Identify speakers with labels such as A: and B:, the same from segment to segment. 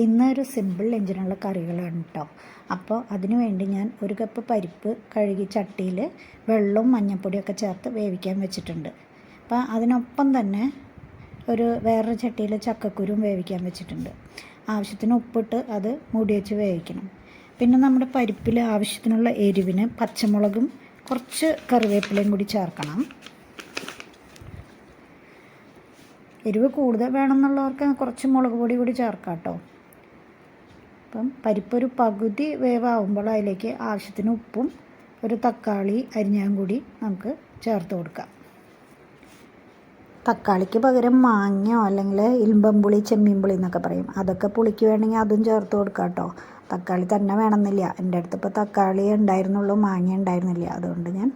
A: ഇന്നൊരു സിമ്പിൾ ലഞ്ചിനുള്ള കറികളാണ് കേട്ടോ. അപ്പോൾ അതിനു വേണ്ടി ഞാൻ 1 കപ്പ് പരിപ്പ് കഴുകി ചട്ടിയിൽ വെള്ളവും മഞ്ഞൾപ്പൊടിയൊക്കെ ചേർത്ത് വേവിക്കാൻ വെച്ചിട്ടുണ്ട്. അപ്പോൾ അതിനൊപ്പം തന്നെ വേറൊരു ചട്ടിയിൽ ചക്കക്കുരും വേവിക്കാൻ വെച്ചിട്ടുണ്ട്. ആവശ്യത്തിന് ഉപ്പിട്ട് അത് മൂടി വെച്ച് വേവിക്കണം. പിന്നെ നമ്മുടെ പരിപ്പിൽ ആവശ്യത്തിനുള്ള എരിവിന് പച്ചമുളകും കുറച്ച് കറിവേപ്പിലയും കൂടി ചേർക്കണം. എരിവ് കൂടുതൽ വേണമെന്നുള്ളവർക്ക് കുറച്ച് മുളക് പൊടി കൂടി ചേർക്കാം കേട്ടോ. അപ്പം പരിപ്പൊരു പകുതി വേവാകുമ്പോൾ അതിലേക്ക് ആവശ്യത്തിന് ഉപ്പും ഒരു തക്കാളി അരിഞ്ഞതും കൂടി നമുക്ക് ചേർത്ത് കൊടുക്കാം. തക്കാളിക്ക് പകരം മാങ്ങയോ അല്ലെങ്കിൽ ഇൽമ്പമ്പുളി ചെമ്മീൻപുളി എന്നൊക്കെ പറയും, അതൊക്കെ പുളിക്ക് വേണമെങ്കിൽ അതും ചേർത്ത് കൊടുക്കാം കേട്ടോ. തക്കാളി തന്നെ വേണമെന്നില്ല. എൻ്റെ അടുത്ത് ഇപ്പോൾ തക്കാളി ഉണ്ടായിരുന്നുള്ളൂ, മാങ്ങ ഉണ്ടായിരുന്നില്ല, അതുകൊണ്ട് ഞാൻ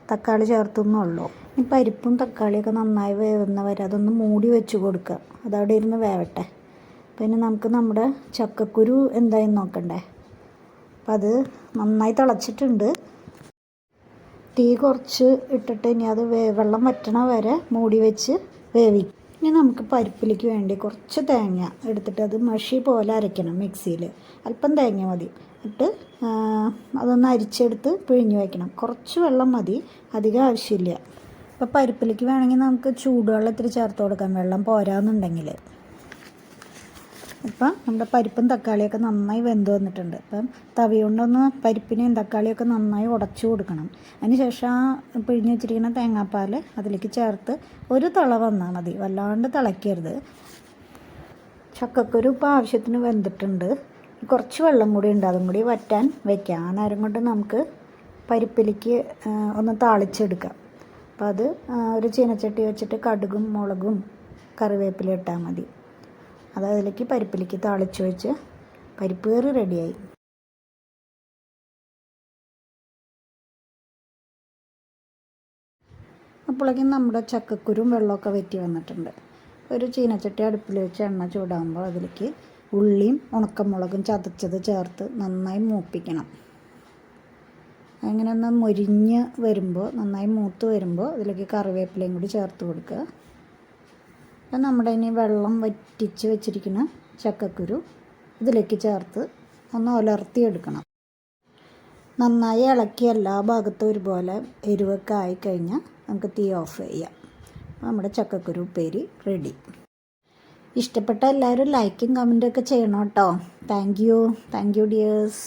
A: തക്കാളി ചേർത്തുന്നുള്ളൂ. ഈ പരിപ്പും തക്കാളിയൊക്കെ നന്നായി വേവുന്നവരെ അതൊന്ന് മൂടി വെച്ച് കൊടുക്കുക, അതവിടെ ഇരുന്ന് വേവട്ടെ. പിന്നെ നമുക്ക് നമ്മുടെ ചക്കക്കുരു എന്തായെന്ന് നോക്കണ്ടേ. അപ്പം അത് നന്നായി തിളച്ചിട്ടുണ്ട്. തീ കുറച്ച് ഇട്ടിട്ട് ഇനി അത് വെള്ളം വറ്റണ വരെ മൂടി വെച്ച് വേവിക്കും. ഇനി നമുക്ക് പരിപ്പിലേക്ക് വേണ്ടി കുറച്ച് തേങ്ങ എടുത്തിട്ട് അത് മഷി പോലെ അരയ്ക്കണം. മിക്സിയിൽ അല്പം തേങ്ങ മതി ഇട്ട് അതൊന്ന് അരിച്ചെടുത്ത് പിഴിഞ്ഞ് വയ്ക്കണം. കുറച്ച് വെള്ളം മതി, അധികം ആവശ്യമില്ല. അപ്പോൾ പരിപ്പിലേക്ക് വേണമെങ്കിൽ നമുക്ക് ചൂടുവെള്ളം ഇത്തിരി ചേർത്ത് കൊടുക്കാം, വെള്ളം പോരാന്നുണ്ടെങ്കിൽ. ഇപ്പം നമ്മുടെ പരിപ്പും തക്കാളിയൊക്കെ നന്നായി വെന്ത് വന്നിട്ടുണ്ട്. അപ്പം തവി കൊണ്ടൊന്ന് പരിപ്പിനെയും തക്കാളിയൊക്കെ നന്നായി ഉടച്ചു കൊടുക്കണം. അതിന് ശേഷം ആ പിഴിഞ്ഞ് വെച്ചിരിക്കുന്ന തേങ്ങാപ്പാൽ അതിലേക്ക് ചേർത്ത് ഒരു തിള വന്നാൽ മതി, വല്ലാണ്ട് തിളയ്ക്കരുത്. ചക്കക്കുരു ഇപ്പോൾ ആവശ്യത്തിന് വെന്തിട്ടുണ്ട്. കുറച്ച് വെള്ളം കൂടി ഉണ്ട്, അതും കൂടി വറ്റാൻ വയ്ക്കാം. ആ നേരം കൊണ്ട് നമുക്ക് പരിപ്പിലേക്ക് ഒന്ന് താളിച്ചെടുക്കാം. അപ്പോൾ അത് ഒരു ചീനച്ചട്ടി വെച്ചിട്ട് കടുകും മുളകും കറിവേപ്പില ഇട്ടാൽ മതി. അത് അതിലേക്ക് പരിപ്പിലേക്ക് താളിച്ച് വെച്ച് പരിപ്പ് കറി റെഡിയായി. അപ്പോഴേക്കും നമ്മുടെ ചക്കക്കുരും വെള്ളമൊക്കെ വറ്റി വന്നിട്ടുണ്ട്. ഒരു ചീനച്ചട്ടി അടുപ്പിൽ വെച്ച് എണ്ണ ചൂടാകുമ്പോൾ അതിലേക്ക് ഉള്ളിയും ഉണക്കമുളകും ചതച്ചത് ചേർത്ത് നന്നായി മൂപ്പിക്കണം. അങ്ങനെ ഒന്ന് മൊരിഞ്ഞ് വരുമ്പോൾ, നന്നായി മൂത്ത് വരുമ്പോൾ അതിലേക്ക് കറിവേപ്പിലയും കൂടി ചേർത്ത് കൊടുക്കുക. അപ്പം നമ്മുടെ ഇനി വെള്ളം വറ്റിച്ച് വെച്ചിരിക്കുന്ന ചക്കക്കുരു ഇതിലേക്ക് ചേർത്ത് ഒന്ന് ഉലർത്തിയെടുക്കണം. നന്നായി ഇളക്കി എല്ലാ ഭാഗത്തും ഒരുപോലെ എരിവൊക്കെ ആയിക്കഴിഞ്ഞാൽ നമുക്ക് തീ ഓഫ് ചെയ്യാം. നമ്മുടെ ചക്കക്കുരു ഉപ്പേരി റെഡി. ഇഷ്ടപ്പെട്ട എല്ലാവരും ലൈക്കും കമൻറ്റും ഒക്കെ ചെയ്യണം കേട്ടോ. Thank you dears.